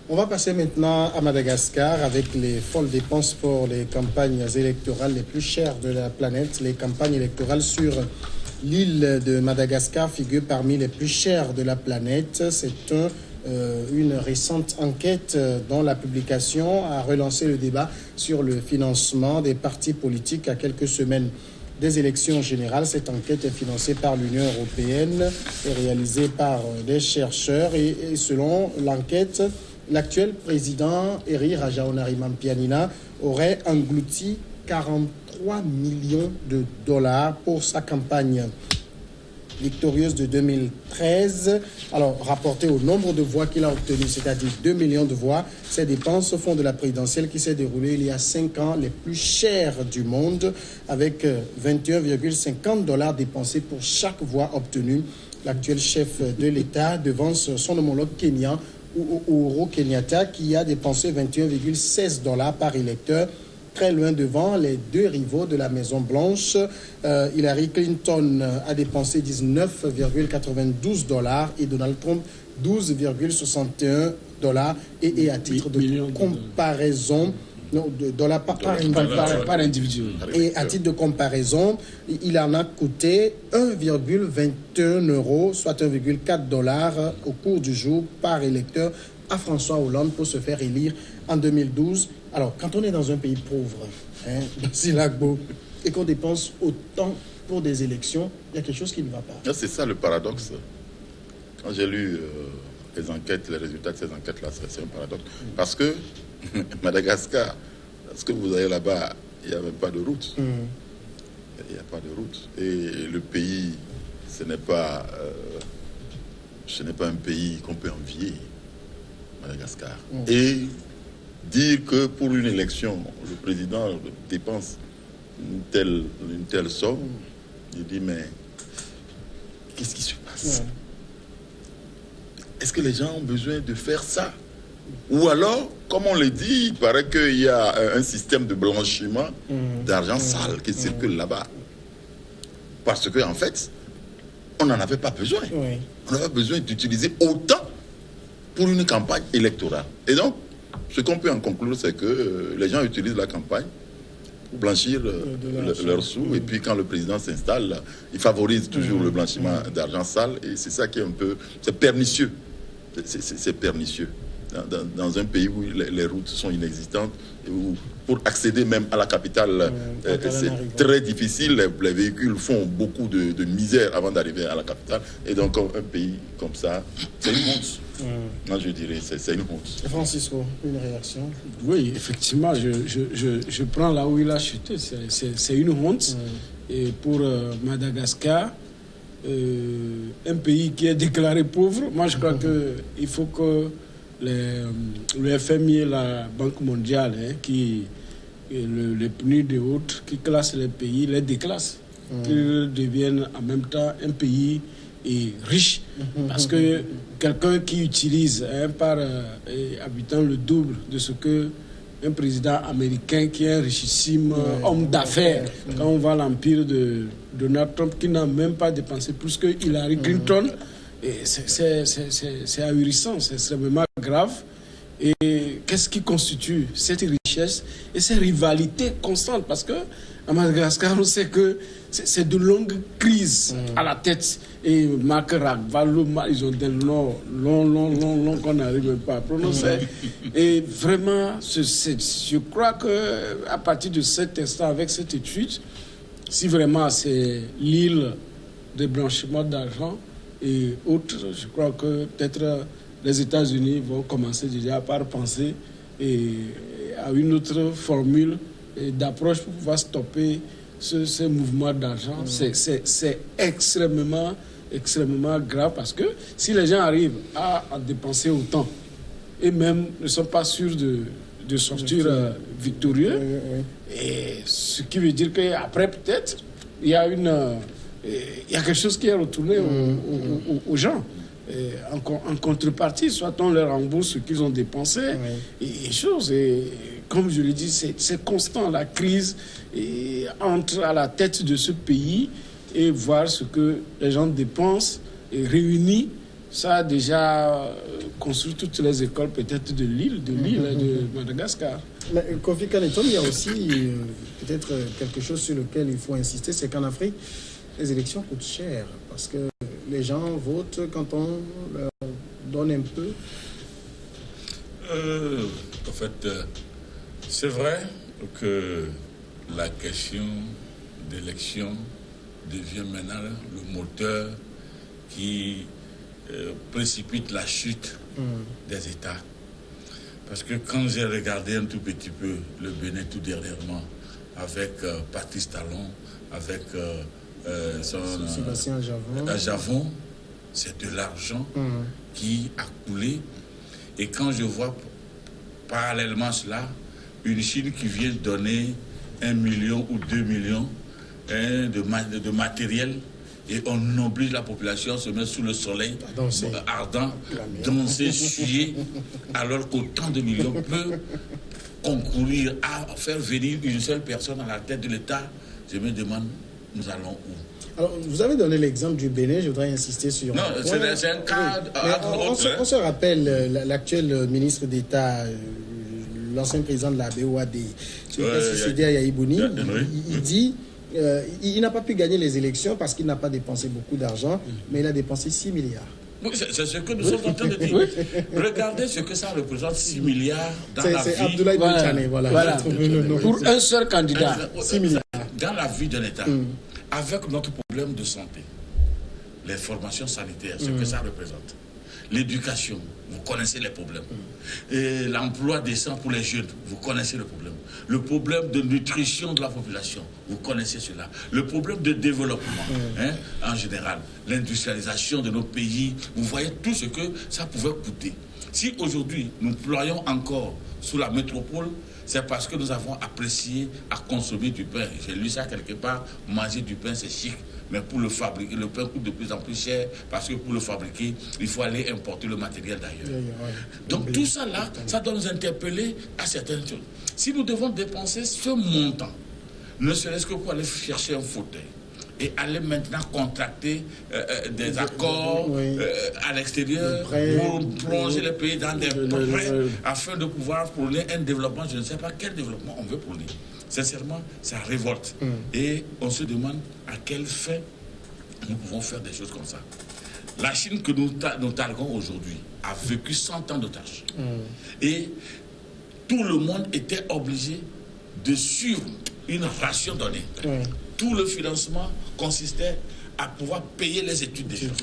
On va passer maintenant à Madagascar avec les folles dépenses pour les campagnes électorales les plus chères de la planète. Les campagnes électorales sur l'île de Madagascar figurent parmi les plus chères de la planète. C'est une récente enquête dont la publication a relancé le débat sur le financement des partis politiques à quelques semaines des élections générales. Cette enquête est financée par l'Union européenne et réalisée par des chercheurs. Et selon l'enquête, l'actuel président Eri Rajaonarimampianina aurait englouti 43 millions de dollars pour sa campagne victorieuse de 2013. Alors, rapporté au nombre de voix qu'il a obtenu, c'est-à-dire 2 millions de voix, ces dépenses font de la présidentielle qui s'est déroulée il y a 5 ans les plus chères du monde, avec 21,50 dollars dépensés pour chaque voix obtenue. L'actuel chef de l'État devance son homologue kenyan, Uhuru Kenyatta, qui a dépensé 21,16 dollars par électeur, très loin devant les deux rivaux de la Maison-Blanche. Hillary Clinton a dépensé 19,92 dollars et Donald Trump 12,61 dollars. Et à titre de comparaison, non, de dollars par individu. Et à titre de comparaison, il en a coûté 1,21 euros, soit 1,4 dollars au cours du jour par électeur à François Hollande pour se faire élire en 2012. Alors, quand on est dans un pays pauvre, Silagbo, et qu'on dépense autant pour des élections, il y a quelque chose qui ne va pas. C'est ça le paradoxe. Quand j'ai lu les enquêtes, les résultats de ces enquêtes-là, c'est un paradoxe. Parce que Madagascar, ce que vous avez là-bas, il n'y a même pas de route. Il n'y a pas de route. Et le pays, ce n'est pas un pays qu'on peut envier, Madagascar. Et dire que pour une élection, le président dépense une telle somme, il dit, mais qu'est-ce qui se passe? Est-ce que les gens ont besoin de faire ça? Ou alors, comme on le dit, il paraît qu'il y a un système de blanchiment d'argent sale qui circule là-bas. Parce qu'en fait, on n'en avait pas besoin. On n'avait pas besoin d'utiliser autant pour une campagne électorale. Et donc, ce qu'on peut en conclure, c'est que les gens utilisent la campagne pour blanchir leurs sous. Et puis, quand le président s'installe, il favorise toujours le blanchiment d'argent sale. Et c'est ça qui est un peu... C'est pernicieux. C'est pernicieux. Dans un pays où les routes sont inexistantes, et où pour accéder même à la capitale, c'est très difficile. Les véhicules font beaucoup de misère avant d'arriver à la capitale. Et donc, un pays comme ça, c'est une honte. Moi, je dirais, c'est une honte. Francisco, une réaction? Oui, effectivement, je prends là où il a chuté. C'est une honte. Et pour Madagascar, un pays qui est déclaré pauvre, moi, je crois qu'il faut que le FMI et la Banque mondiale, les PNUD et autres, qui classent les pays, les déclassent. Qu'ils deviennent en même temps un pays riche. Parce que quelqu'un qui utilise par habitant le double de ce que un président américain qui est un richissime homme d'affaires, quand on voit l'empire de Donald Trump qui n'a même pas dépensé plus que Hillary Clinton, c'est ahurissant, c'est extrêmement grave. Et qu'est-ce qui constitue cette richesse et ces rivalités constantes? Parce que à Madagascar, on sait que c'est de longues crises à la tête. Et Makarak, Valoma, ils ont des noms longs qu'on n'arrive même pas à prononcer. Et vraiment, je crois qu'à partir de cet instant, avec cette étude, si vraiment c'est l'île de blanchiment d'argent et autres, je crois que peut-être les États-Unis vont commencer déjà par penser à une autre formule d'approche pour pouvoir stopper ce mouvement d'argent. C'est extrêmement grave parce que si les gens arrivent à dépenser autant et même ne sont pas sûrs de sortir victorieux, et ce qui veut dire qu'après peut-être il y a quelque chose qui est retourné aux gens. En contrepartie, soit on leur rembourse ce qu'ils ont dépensé et choses. Et comme je l'ai dit, c'est constant, la crise entre à la tête de ce pays et voir ce que les gens dépensent et réunis ça a déjà construit toutes les écoles peut-être de l'île de Madagascar. Mais Kofi Kaneton, il y a aussi peut-être quelque chose sur lequel il faut insister, c'est qu'en Afrique, les élections coûtent cher parce que les gens votent quand on leur donne un peu. En fait, c'est vrai que la question d'élection devient maintenant le moteur qui précipite la chute des États. Parce que quand j'ai regardé un tout petit peu le Bénin tout dernièrement, avec Patrice Talon, avec Sébastien Javon, c'est de l'argent qui a coulé. Et quand je vois parallèlement cela, une Chine qui vient donner 1 million ou 2 millions de matériel, et on oblige la population à se mettre sous le soleil ardent, danser, suer, alors qu'autant de millions peuvent concourir à faire venir une seule personne à la tête de l'État. Je me demande, nous allons où? Alors, vous avez donné l'exemple du Bénin, je voudrais insister sur... Non, c'est un cas... Oui. On se rappelle l'actuel ministre d'État, l'ancien président de la BOAD, celui à Yaïbouni, il dit... il n'a pas pu gagner les élections parce qu'il n'a pas dépensé beaucoup d'argent, mais il a dépensé 6 milliards. Oui, c'est ce que nous sommes en train de dire. Regardez ce que ça représente, 6 milliards dans la vie. C'est Abdoulaye Bouchane, voilà. Pour un seul candidat. 6 milliards. Dans la vie d'un État, avec notre problème de santé, les formations sanitaires, ce que ça représente, l'éducation, vous connaissez les problèmes. Et l'emploi décent pour les jeunes, vous connaissez le problème. Le problème de nutrition de la population, vous connaissez cela. Le problème de développement, en général, l'industrialisation de nos pays, vous voyez tout ce que ça pouvait coûter. Si aujourd'hui, nous ployons encore sous la métropole, c'est parce que nous avons apprécié à consommer du pain. J'ai lu ça quelque part, manger du pain c'est chic, mais pour le fabriquer, le pain coûte de plus en plus cher parce que pour le fabriquer, il faut aller importer le matériel d'ailleurs. Donc tout ça là, ça doit nous interpeller à certaines choses. Si nous devons dépenser ce montant, ne serait-ce que pour aller chercher un fauteuil, et aller maintenant contracter des accords à l'extérieur pour plonger les pays dans des prêts afin de pouvoir prôner un développement, je ne sais pas quel développement on veut prôner. Sincèrement, ça révolte. Et on se demande à quelle fin nous pouvons faire des choses comme ça. La Chine que nous targuons aujourd'hui a vécu 100 ans d'otage. Et tout le monde était obligé de suivre une ration donnée. Tout le financement consistait à pouvoir payer les études des gens.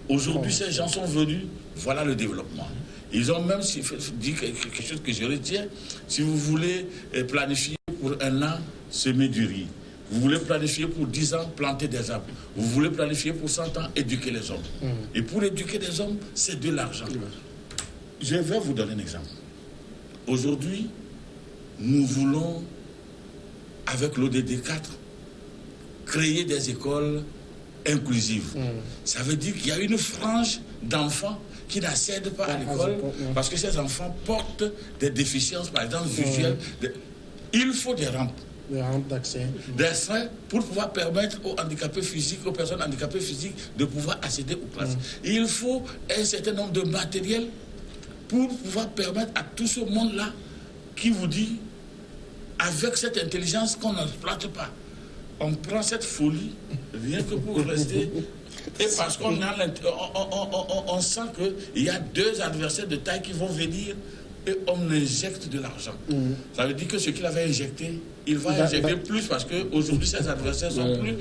Aujourd'hui, ces gens sont venus, voilà le développement. Ils ont même dit quelque chose que je retiens. Si vous voulez planifier pour 1 an, semer du riz. Vous voulez planifier pour 10 ans, planter des arbres. Vous voulez planifier pour 100 ans, éduquer les hommes. Et pour éduquer les hommes, c'est de l'argent. Je vais vous donner un exemple. Aujourd'hui, nous voulons, avec l'ODD 4, créer des écoles inclusives. Ça veut dire qu'il y a une frange d'enfants qui n'accèdent pas à l'école parce que ces enfants portent des déficiences, par exemple, visuelles. Il faut des rampes. Des rampes d'accès. Des freins pour pouvoir permettre aux handicapés physiques, aux personnes handicapées physiques de pouvoir accéder aux classes. Et il faut un certain nombre de matériel pour pouvoir permettre à tout ce monde-là qui vous dit, avec cette intelligence qu'on n'exploite pas, on prend cette folie rien que pour rester. Et parce qu'on on sent qu'il y a 2 adversaires de taille qui vont venir et on injecte de l'argent. Ça veut dire que ce qu'il avait injecté, il va injecter plus parce qu'aujourd'hui, ses adversaires sont plus...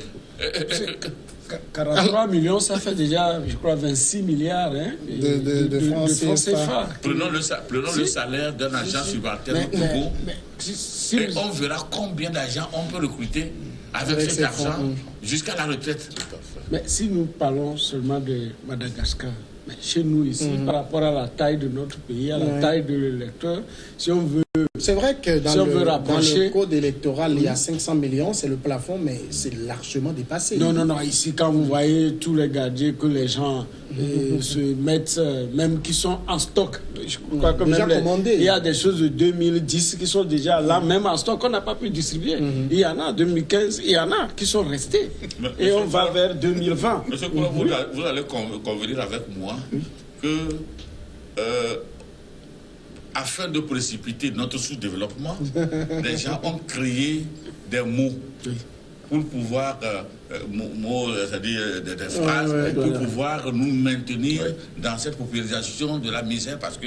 43 millions, ça fait déjà, je crois, 26 milliards de francs CFA. Prenons le salaire d'un agent subalterne au Togo et on verra combien d'argent on peut recruter avec cet argent jusqu'à la retraite. Mais si nous parlons seulement de Madagascar, mais chez nous ici, par rapport à la taille de notre pays, à la taille de l'électeur, si on veut C'est vrai que Si on veut dans rapprocher- le code électoral, il y a 500 millions, c'est le plafond, mais c'est largement dépassé. Non, non, non. Ici, quand vous voyez tous les gadgets que les gens se mettent, même qui sont en stock, je crois que Déjà même commandés. il y a des choses de 2010 qui sont déjà là, même en stock, qu'on n'a pas pu distribuer. Il y en a 2015, il y en a qui sont restés. Et on va vers 2020. Monsieur Koula, vous allez convenir avec moi que, afin de précipiter notre sous-développement, les gens ont créé des mots pour pouvoir, c'est-à-dire des phrases, pour pouvoir nous maintenir dans cette popularisation de la misère, parce que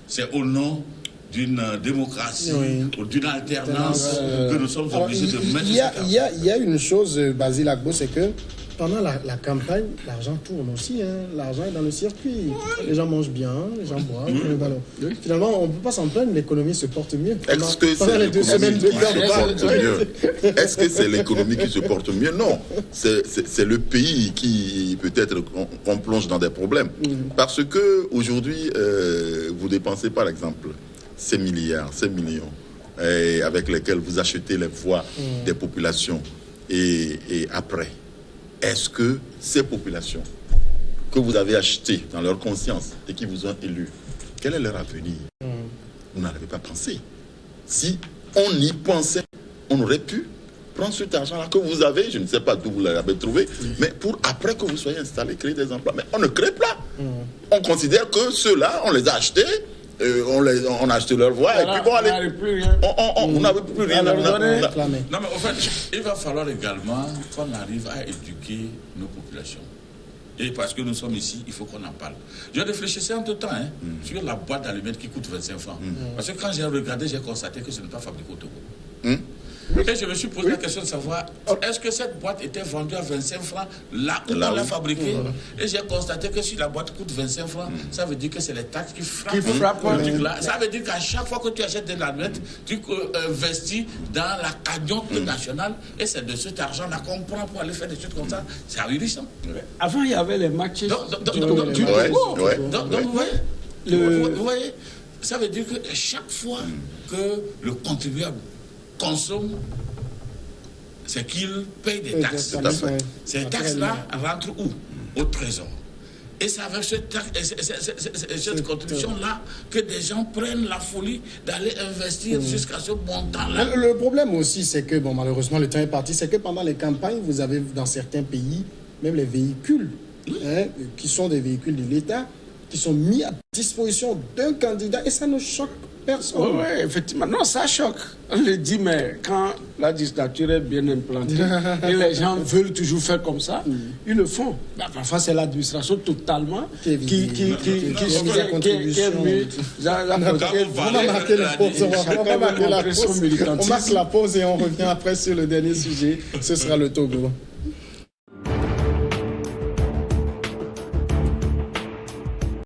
c'est au nom d'une démocratie ou d'une alternance que nous sommes Alors, obligés de mettre il y a une chose, Basile Agbo, c'est que pendant la campagne, l'argent tourne aussi. L'argent est dans le circuit. Les gens mangent bien, les gens boivent. Alors, finalement, on ne peut pas s'en plaindre, l'économie se porte mieux. Est-ce que Pendant c'est les 2 semaines l'économie de qui se guerre, porte mieux? Est-ce que c'est l'économie qui se porte mieux? Non. C'est le pays qui, peut-être, qu'on plonge dans des problèmes. Parce que aujourd'hui, vous dépensez, par exemple, ces milliards, ces millions, avec lesquels vous achetez les voix des populations. Et après, est-ce que ces populations que vous avez achetées dans leur conscience et qui vous ont élus, quel est leur avenir? Vous n'en avez pas pensé. Si on y pensait, on aurait pu prendre cet argent-là que vous avez, je ne sais pas d'où vous l'avez trouvé, mais pour après que vous soyez installés, créer des emplois. Mais on ne crée pas. On considère que ceux-là, on les a achetés, on a acheté leur voix, Voilà, Ah, on bah, et puis bon, allez, n'arrive plus rien. on n'avait plus rien. Alors, donnez- réclamer. Non, mais en fait, il va falloir également qu'on arrive à éduquer nos populations. Et parce que nous sommes ici, il faut qu'on en parle. Je réfléchissais en tout temps sur la boîte d'allumettes qui coûte 25 francs. Parce que quand j'ai regardé, j'ai constaté que ce n'est pas fabriqué au Togo. Et je me suis posé la question de savoir, est-ce que cette boîte était vendue à 25 francs là où on l'a fabriquée? Et j'ai constaté que si la boîte coûte 25 francs, ça veut dire que c'est les taxes qui frappent le truc là. Ça veut dire qu'à chaque fois que tu achètes des allumettes, tu investis dans la cagnotte nationale et c'est de cet argent-là qu'on prend pour aller faire des choses comme ça. C'est ahurissant. Avant, il y avait les matchs Donc, du Togo. Togo. Donc, vous voyez, vous voyez, ça veut dire que chaque fois que le contribuable consomme, c'est qu'il paye des taxes. Tout à fait. Ces taxes-là rentrent où? Au trésor. Et c'est avec cette contribution-là que des gens prennent la folie d'aller investir jusqu'à ce montant-là. Le problème aussi, c'est que, bon, malheureusement, le temps est parti, c'est que pendant les campagnes, vous avez dans certains pays, même les véhicules, qui sont des véhicules de l'État, qui sont mis à disposition d'un candidat, et ça ne choque personne. Oui, effectivement. Non, ça choque. On le dit, mais quand la dictature est bien implantée et les gens veulent toujours faire comme ça, ils le font. Ben, parfois, c'est l'administration totalement qui est mise à contribution. On va marquer la pause. On va marquer la pause. On marque la pause et on revient après sur le dernier sujet. Ce sera le Togo.